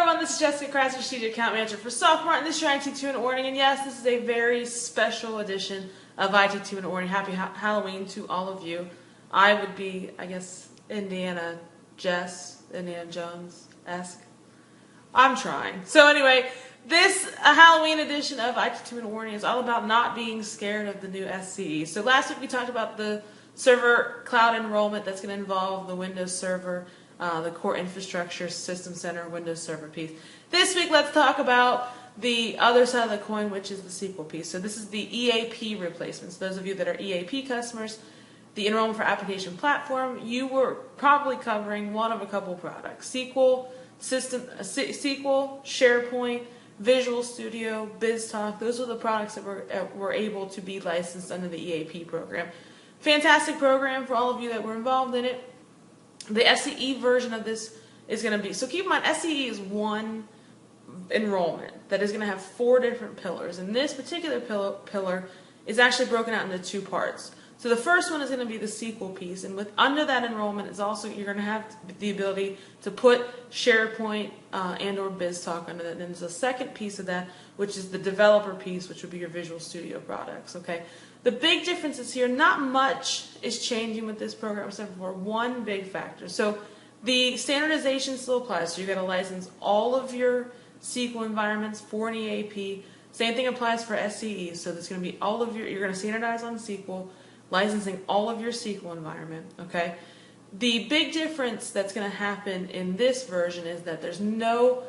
everyone, this is Jessica Kratz, Strategic Account Manager for Sophomore, and this is your IT2 in Ordering. And yes, this is a very special edition of IT2 in Ordering. Happy Halloween to all of you. I would be, I guess, Indiana Jones-esque. I'm trying. So anyway, this Halloween edition of IT2 in Ordering is all about not being scared of the new SCE. So last week we talked about the server cloud enrollment that's going to involve the Windows Server, the core infrastructure, System Center, Windows Server piece. This week, let's talk about the other side of the coin, which is the SQL piece. So this is the EAP replacements. Those of you that are EAP customers, the Enrollment for Application Platform, you were probably covering one of a couple products. SQL, SharePoint, Visual Studio, BizTalk. Those are the products that were able to be licensed under the EAP program. Fantastic program for all of you that were involved in it. The SCE version of this is going to be, so keep in mind, SCE is one enrollment that is going to have 4 different pillars. And this particular pillar is actually broken out into 2 parts. So the first one is going to be the SQL piece, and under that enrollment is also, you're going to have the ability to put SharePoint and or BizTalk under that. And then there's a second piece of that, which is the developer piece, which would be your Visual Studio products. Okay. The big difference is here, not much is changing with this program except for one big factor. So the standardization still applies. So you're going to license all of your SQL environments for an EAP. Same thing applies for SCE. So there's going to be all of your, you're going to standardize on SQL, licensing all of your SQL environment. Okay. The big difference that's going to happen in this version is that there's no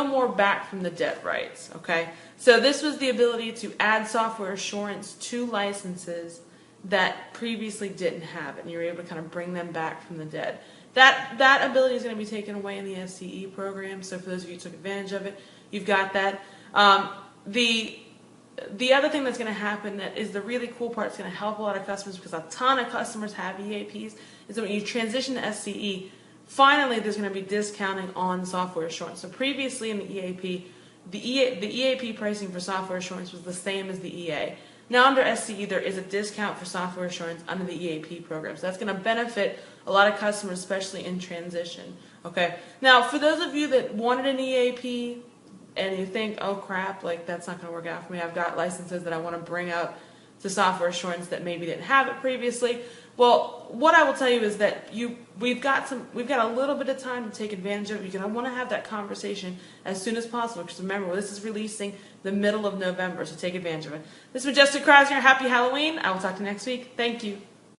more back from the dead rights. Okay. So this was the ability to add software assurance to licenses that previously didn't have it, and you're able to kind of bring them back from the dead. That ability is going to be taken away in the SCE program, so for those of you who took advantage of it, you've got that. The other thing that's going to happen that is the really cool part, it's going to help a lot of customers because a ton of customers have EAPs, is that when you transition to SCE, finally there's going to be discounting on software assurance. So previously in the EAP, the EAP pricing for software assurance was the same as the EA. Now under SCE, there is a discount for software assurance under the EAP program. So that's going to benefit a lot of customers, especially in transition. Okay. Now, for those of you that wanted an EAP and you think, oh crap, like that's not going to work out for me, I've got licenses that I want to bring up to software assurance that maybe didn't have it previously. Well, what I will tell you is that we've got a little bit of time to take advantage of it. You're going to want to have that conversation as soon as possible because remember, this is releasing the middle of November, so take advantage of it. This was Jessica Kratz here. Happy Halloween. I will talk to you next week. Thank you.